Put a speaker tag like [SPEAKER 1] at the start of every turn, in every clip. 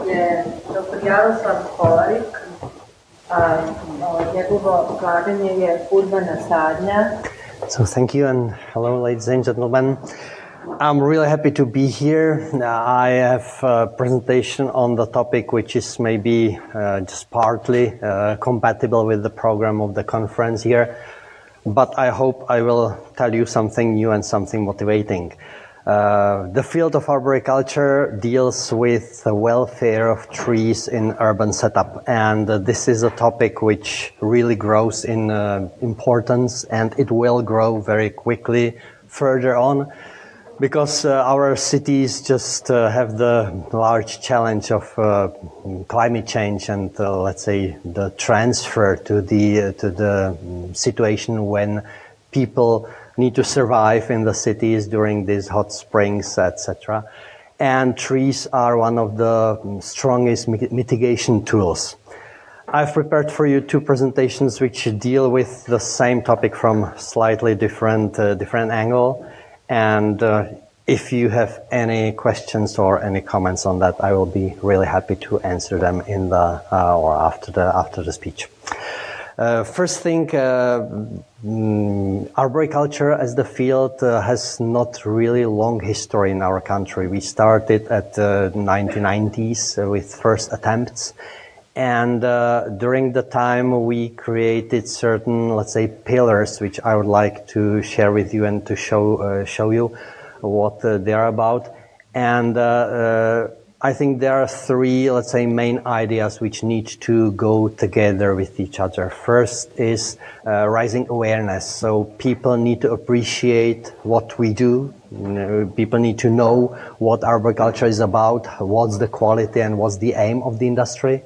[SPEAKER 1] Je dr. Jaroslav Kolarík a njegovo izlaganje je urbana sadnja.
[SPEAKER 2] So thank you and hello ladies and gentlemen. I'm really happy to be here. I have a presentation on the topic which is maybe just partly compatible with the program of the conference here, but I hope I will tell you something new and something motivating. The field of arboriculture deals with the welfare of trees in urban setup, and this is a topic which really grows in importance, and it will grow very quickly further on, because our cities just have the large challenge of climate change and let's say the transfer to the situation when people need to survive in the cities during these hot springs, etc. And trees are one of the strongest mitigation tools. I've prepared for you two presentations which deal with the same topic from slightly different angle. And if you have any questions or any comments on that, I will be really happy to answer them in the or after the speech. First thing, arboriculture as the field has not really long history in our country. We started at the 1990s with first attempts, and during the time we created certain, let's say, pillars which I would like to share with you and to show you what they are about. And I think there are three, let's say, main ideas which need to go together with each other. First is rising awareness. So people need to appreciate what we do. People need to know what arboriculture is about, what's the quality and what's the aim of the industry.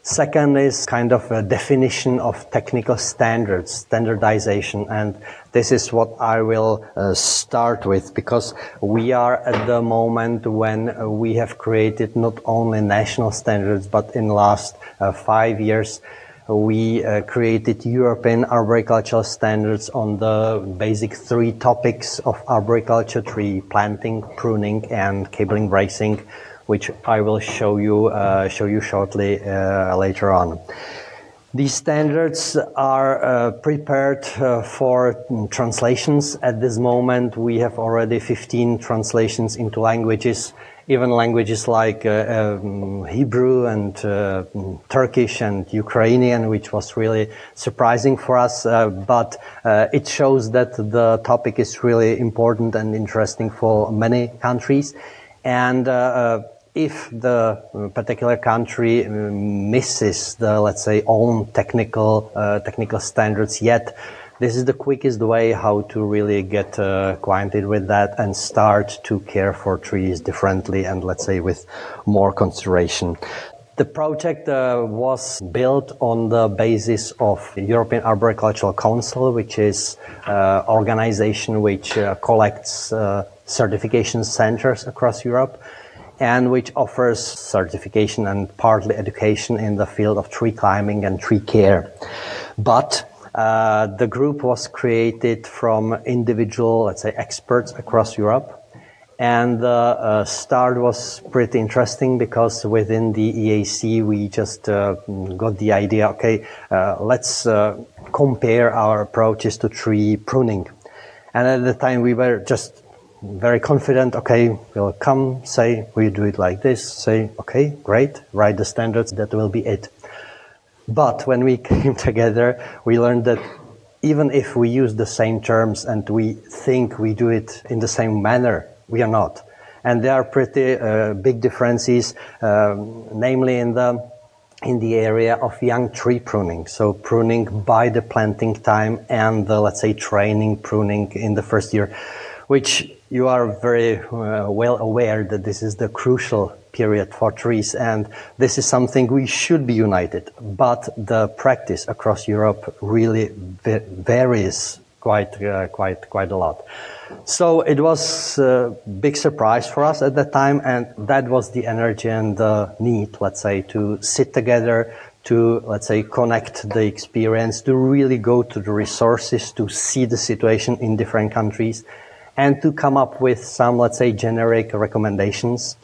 [SPEAKER 2] Second is kind of a definition of technical standards, standardization, and this is what I will start with, because we are at the moment when we have created not only national standards, but in the last 5 years we created European Arboricultural Standards on the basic three topics of arboriculture: tree planting, pruning, and cabling bracing, which I will show you shortly later on. These standards are prepared for translations. At this moment, we have already 15 translations into languages, even languages like Hebrew and Turkish and Ukrainian, which was really surprising for us. But it shows that the topic is really important and interesting for many countries. And if the particular country misses the, let's say, own technical standards yet, this is the quickest way how to really get acquainted with that and start to care for trees differently and, let's say, with more consideration. The project was built on the basis of European Arboricultural Council, which is an organization which collects certification centers across Europe, and which offers certification and partly education in the field of tree climbing and tree care. But the group was created from individual, let's say, experts across Europe. And the start was pretty interesting, because within the EAC we just got the idea, okay, let's compare our approaches to tree pruning. And at the time we were just very confident, okay, we'll come, say, we do it like this, say, okay, great, write the standards, that will be it. But when we came together, we learned that even if we use the same terms and we think we do it in the same manner, we are not. And there are pretty big differences, namely in the area of young tree pruning. So pruning by the planting time and the, let's say, training pruning in the first year, which you are very well aware that this is the crucial period for trees, and this is something we should be united. But the practice across Europe really varies quite a lot. So it was a big surprise for us at that time, and that was the energy and the need, let's say, to sit together, to, let's say, connect the experience, to really go to the resources, to see the situation in different countries, and to come up with some, let's say, generic recommendations,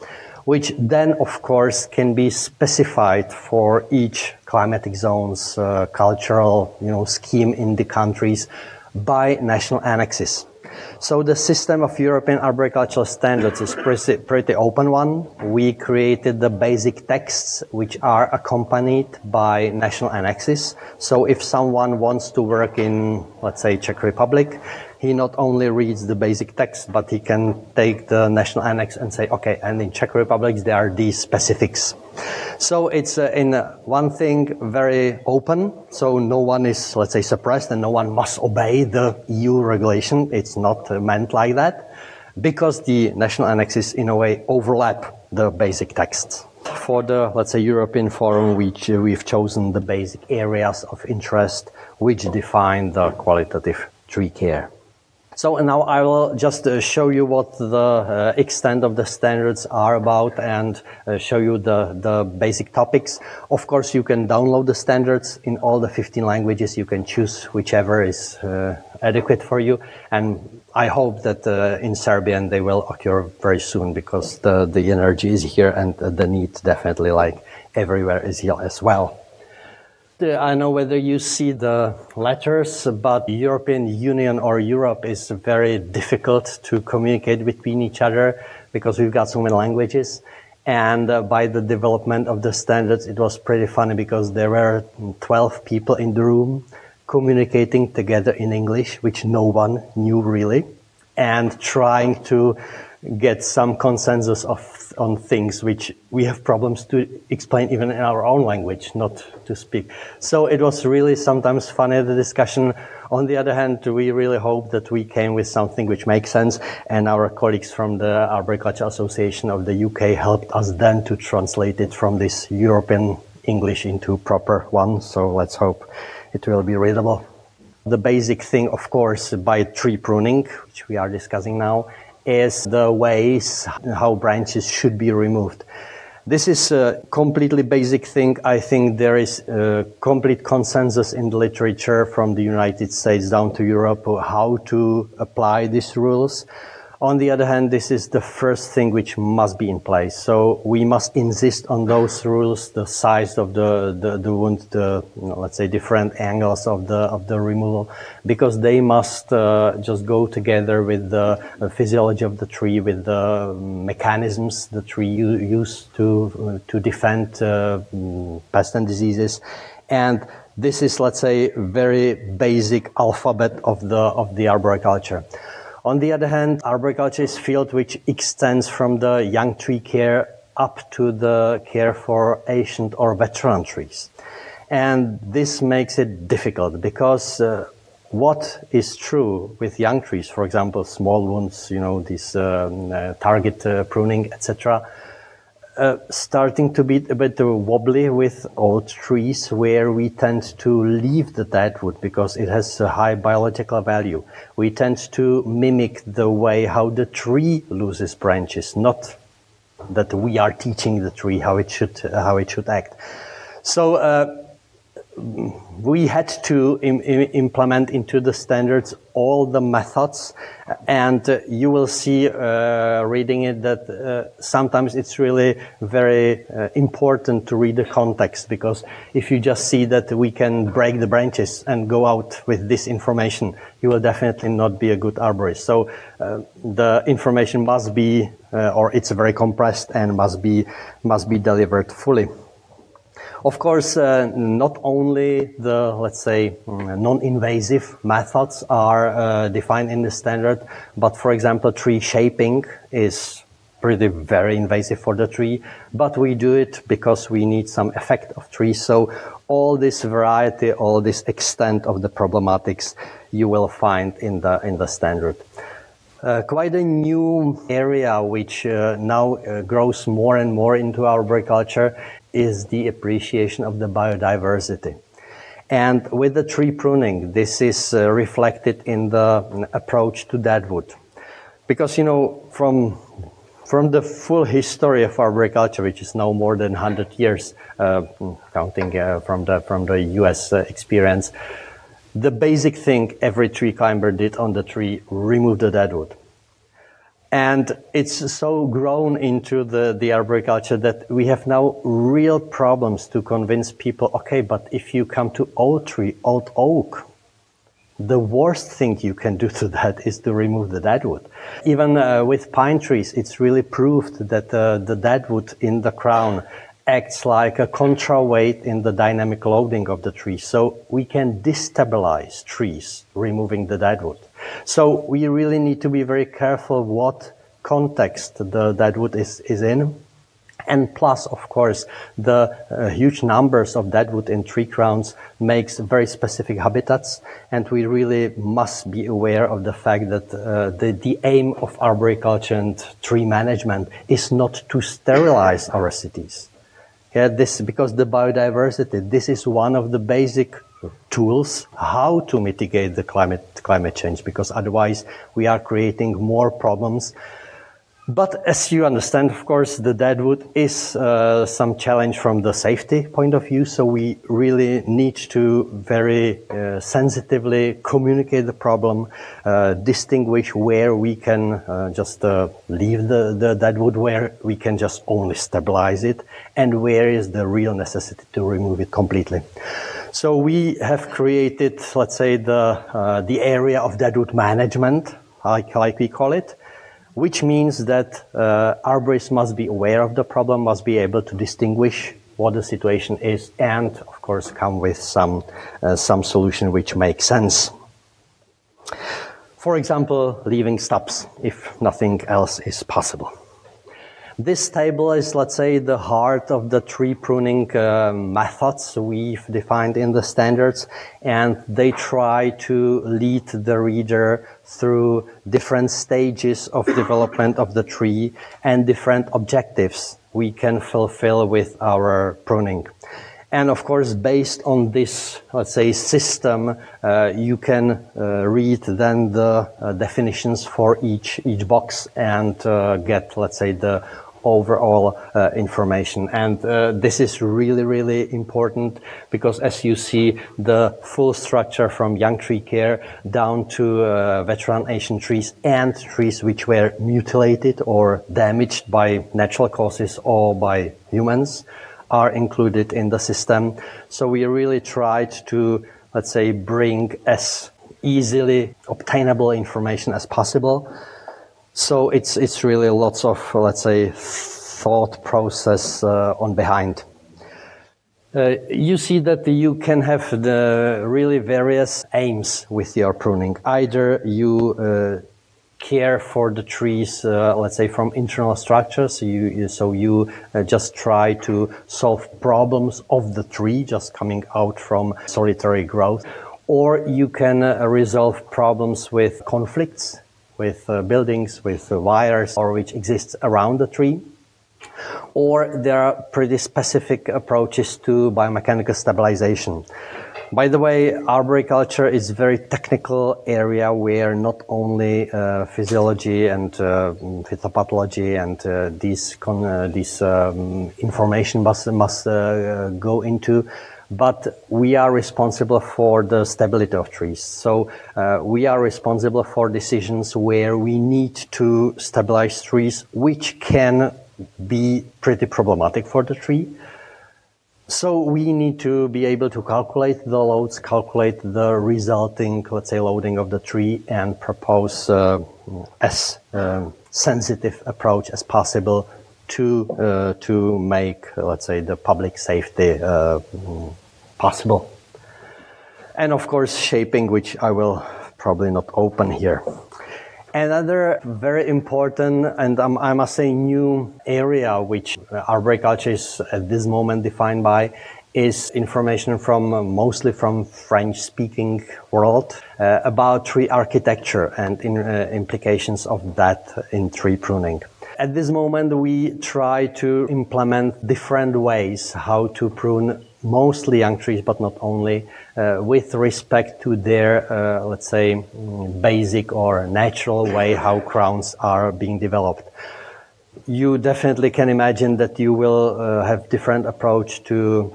[SPEAKER 2] which then, of course, can be specified for each climatic zone's cultural, scheme in the countries by national annexes. So the system of European Arboricultural Standards is pretty open one. We created the basic texts which are accompanied by national annexes. So if someone wants to work in, let's say, Czech Republic, he not only reads the basic text, but he can take the national annex and say, okay, and in Czech Republic there are these specifics. So it's in one thing very open, so no one is, let's say, suppressed and no one must obey the EU regulation. It's not meant like that, because the national annexes in a way overlap the basic texts. For the, let's say, European Forum, we've chosen the basic areas of interest which define the qualitative tree care. So now I will just show you what the extent of the standards are about and show you the basic topics. Of course, you can download the standards in all the 15 languages. You can choose whichever is adequate for you. And I hope that in Serbian they will occur very soon, because the energy is here and the need definitely, like everywhere, is here as well. I don't know whether you see the letters, but the European Union or Europe is very difficult to communicate between each other because we've got so many languages. And by the development of the standards, it was pretty funny because there were 12 people in the room communicating together in English, which no one knew really, and trying to get some consensus on things which we have problems to explain even in our own language, not to speak. So it was really sometimes funny, the discussion. On the other hand, we really hope that we came with something which makes sense, and our colleagues from the Arboricultural Association of the UK helped us then to translate it from this European English into proper one. So let's hope it will be readable. The basic thing, of course, by tree pruning, which we are discussing now, is the ways how branches should be removed. This is a completely basic thing. I think there is a complete consensus in the literature from the United States down to Europe how to apply these rules. On the other hand, this is the first thing which must be in place. So we must insist on those rules, the size of the wound, let's say different angles of the removal, because they must just go together with the physiology of the tree, with the mechanisms the tree used to defend pests and diseases. And this is, let's say, very basic alphabet of the arboriculture. On the other hand, arboriculture is a field which extends from the young tree care up to the care for ancient or veteran trees. And this makes it difficult because what is true with young trees, for example, small wounds, this target pruning, etc., starting to be a bit wobbly with old trees, where we tend to leave the dead wood because it has a high biological value. We tend to mimic the way how the tree loses branches, not that we are teaching the tree how it should act. So we had to implement into the standards all the methods, and you will see reading it that sometimes it's really very important to read the context, because if you just see that we can break the branches and go out with this information, you will definitely not be a good arborist. So the information must be, or it's very compressed and must be delivered fully. Of course, not only the, let's say, non-invasive methods are defined in the standard, but for example, tree shaping is very invasive for the tree, but we do it because we need some effect of trees. So all this variety, all this extent of the problematics you will find in the standard. Quite a new area which now grows more and more into arboriculture is the appreciation of the biodiversity. And with the tree pruning, this is reflected in the approach to deadwood. Because, from from the full history of arboriculture, which is now more than 100 years, counting from the US experience, the basic thing every tree climber did on the tree, remove the dead wood. And it's so grown into the arboriculture that we have now real problems to convince people, okay, but if you come to old tree, old oak, the worst thing you can do to that is to remove the dead wood. Even with pine trees, it's really proved that the dead wood in the crown acts like a contraweight in the dynamic loading of the tree. So we can destabilize trees, removing the dead wood. So we really need to be very careful what context the dead wood is in. And plus, of course, the huge numbers of dead wood in tree crowns makes very specific habitats. And we really must be aware of the fact that the aim of arboriculture and tree management is not to sterilize our cities. Yeah, because the biodiversity, this is one of the basic tools how to mitigate the climate change, because otherwise we are creating more problems. But as you understand, of course, the dead wood is some challenge from the safety point of view. So we really need to very sensitively communicate the problem, distinguish where we can just leave the dead wood, where we can just only stabilize it, and where is the real necessity to remove it completely. So we have created, let's say, the area of dead wood management, like we call it, which means that arborists must be aware of the problem, must be able to distinguish what the situation is, and of course come with some solution which makes sense. For example, leaving stubs, if nothing else is possible. This table is, let's say, the heart of the tree pruning methods we've defined in the standards, and they try to lead the reader through different stages of development of the tree and different objectives we can fulfill with our pruning. And of course, based on this, let's say, system, you can read then the definitions for each box and get, let's say, the overall information. And this is really, really important because, as you see, the full structure from young tree care down to veteran Asian trees and trees which were mutilated or damaged by natural causes or by humans are included in the system. So we really tried to, let's say, bring as easily obtainable information as possible. So it's really lots of, let's say, thought process on behind. You see that you can have the really various aims with your pruning. Either you care for the trees, let's say, from internal structures. So you just try to solve problems of the tree just coming out from solitary growth. Or you can resolve problems with conflicts, with buildings, with wires, or which exists around the tree. Or there are pretty specific approaches to biomechanical stabilization. By the way, arboriculture is a very technical area where not only physiology and phytopathology and these information must go into, but we are responsible for the stability of trees. So we are responsible for decisions where we need to stabilize trees, which can be pretty problematic for the tree. So we need to be able to calculate the loads, calculate the resulting, let's say, loading of the tree, and propose as sensitive approach as possible to make, let's say, the public safety possible. And of course, shaping, which I will probably not open here. Another very important and I must say new area which arboriculture is at this moment defined by is information from mostly from French-speaking world about tree architecture and implications of that in tree pruning. At this moment, we try to implement different ways how to prune mostly young trees, but not only, with respect to their, let's say, basic or natural way how crowns are being developed. you definitely can imagine that you will have different approach to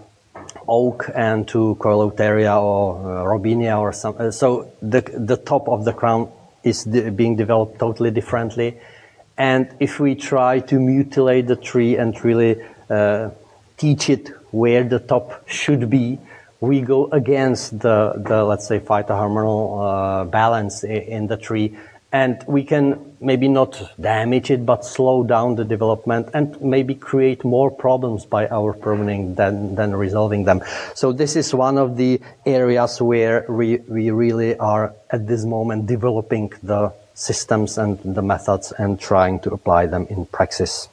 [SPEAKER 2] oak and to Coroleuteria or Robinia or some. So the top of the crown is being developed totally differently. And if we try to mutilate the tree and really teach it where the top should be, we go against the let's say, phytohormonal balance in the tree. And we can maybe not damage it, but slow down the development and maybe create more problems by our pruning than resolving them. So this is one of the areas where we really are at this moment developing the systems and the methods and trying to apply them in practice.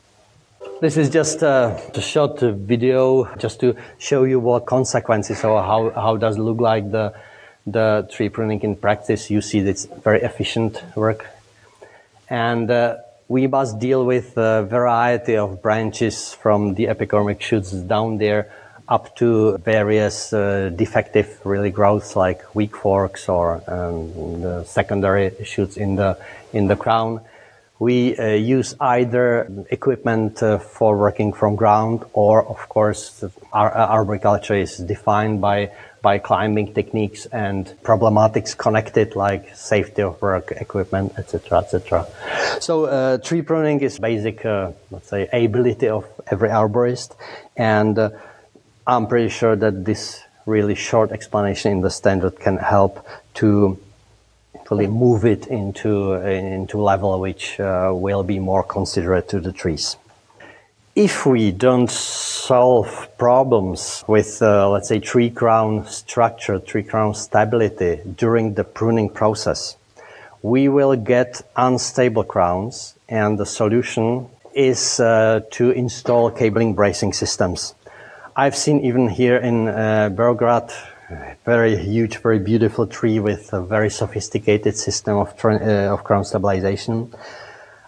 [SPEAKER 2] This is just a short video just to show you what consequences or how does it look like the tree pruning in practice. You see it's very efficient work. And we must deal with a variety of branches from the epicormic shoots down there up to various defective really growths like weak forks or the secondary shoots in the crown. We use either equipment for working from ground, or of course our arboriculture is defined by climbing techniques and problematics connected like safety of work, equipment, etc., etc. So tree pruning is basic, let's say, ability of every arborist, and I'm pretty sure that this really short explanation in the standard can help to really move it into level which will be more considerate to the trees. If we don't solve problems with, let's say, tree crown structure, tree crown stability during the pruning process, we will get unstable crowns, and the solution is to install cabling bracing systems. I've seen even here in Belgrade very huge, very beautiful tree with a very sophisticated system of crown stabilization.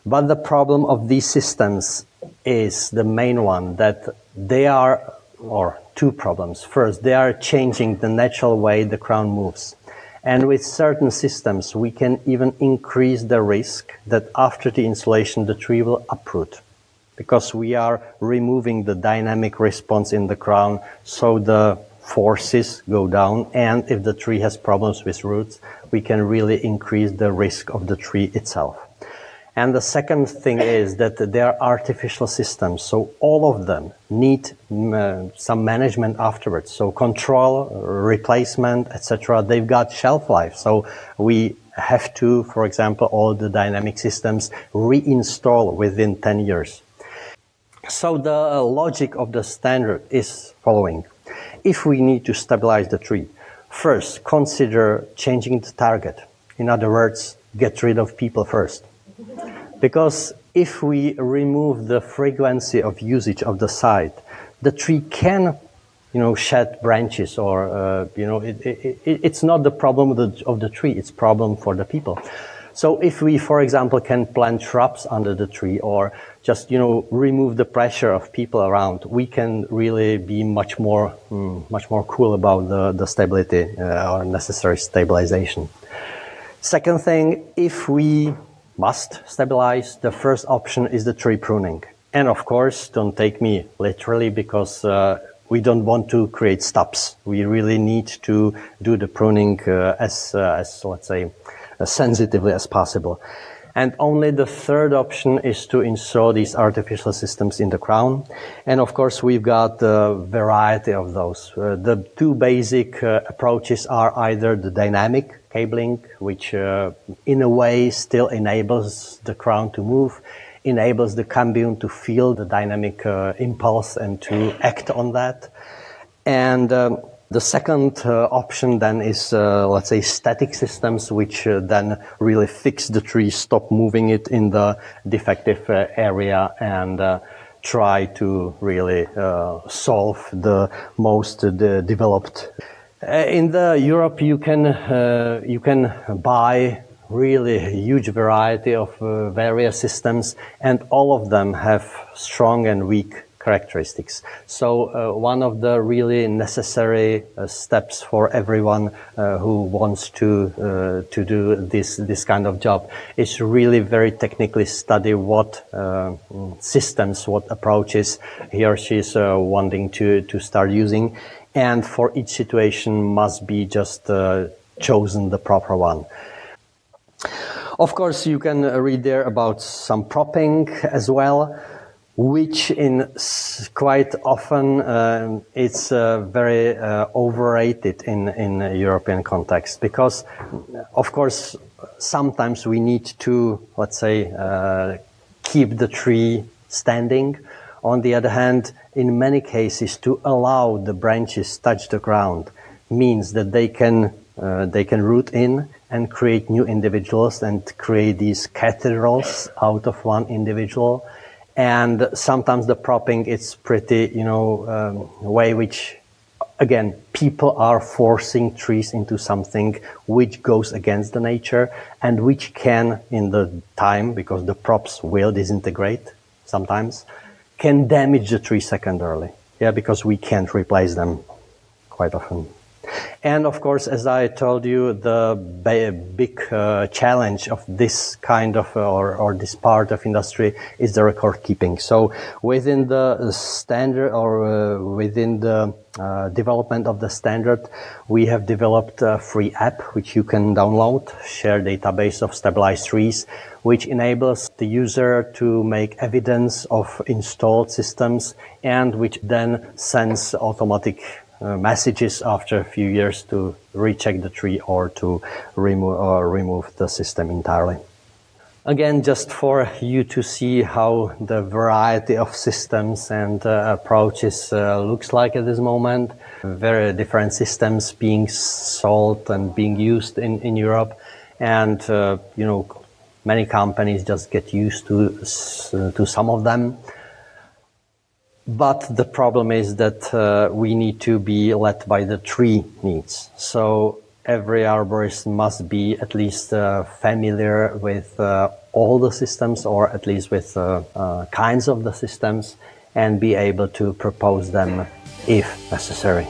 [SPEAKER 2] But the problem of these systems is the main one, that they are, or two problems. First, they are changing the natural way the crown moves. And with certain systems, we can even increase the risk that after the installation, the tree will uproot, because we are removing the dynamic response in the crown, so the forces go down, and if the tree has problems with roots, we can really increase the risk of the tree itself. And the second thing is that they are artificial systems, so all of them need some management afterwards. So control, replacement, etc. They've got shelf life. So we have to, for example, all the dynamic systems reinstall within 10 years. So the logic of the standard is following. If we need to stabilize the tree, first consider changing the target. In other words, get rid of people first. Because if we remove the frequency of usage of the site, the tree can, shed branches, or it's not the problem of the tree; it's problem for the people. So if we, for example, can plant shrubs under the tree, or just remove the pressure of people around, we can really be much more cool about the stability or necessary stabilization. Second thing, if we must stabilize, the first option is the tree pruning. And of course, don't take me literally, because we don't want to create stubs. We really need to do the pruning as let's say, as sensitively as possible. And only the third option is to install these artificial systems in the crown. And of course, we've got a variety of those. The two basic approaches are either the dynamic cabling, which in a way still enables the crown to move, enables the cambium to feel the dynamic impulse and to act on that. And the second option then is, let's say, static systems, which then really fix the tree, stop moving it in the defective area, and try to really solve the most developed. In the Europe, you can buy really a huge variety of various systems, and all of them have strong and weak characteristics. So one of the really necessary steps for everyone who wants to do this kind of job is really very technically study what systems, what approaches he or she is wanting to start using, and for each situation must be just chosen the proper one. Of course, you can read there about some propping as well, which in quite often it's very overrated in European context, because of course sometimes we need to, let's say, keep the tree standing. On the other hand, in many cases, to allow the branches touch the ground means that they can root in and create new individuals and create these cathedrals out of one individual. And sometimes the propping is pretty, way which, again, people are forcing trees into something which goes against the nature and which can, in the time, because the props will disintegrate sometimes, can damage the tree secondarily. Yeah, because we can't replace them quite often. And of course, as I told you, the big challenge of this kind of or this part of industry is the record keeping. So within the standard or within the development of the standard, we have developed a free app which you can download, share database of stabilized trees, which enables the user to make evidence of installed systems and which then sends automatic messages after a few years to recheck the tree or to remove the system entirely. Again, just for you to see how the variety of systems and approaches looks like at this moment. Very different systems being sold and being used in Europe, and many companies just get used to some of them. But the problem is that we need to be led by the tree needs. So every arborist must be at least familiar with all the systems, or at least with kinds of the systems, and be able to propose them if necessary.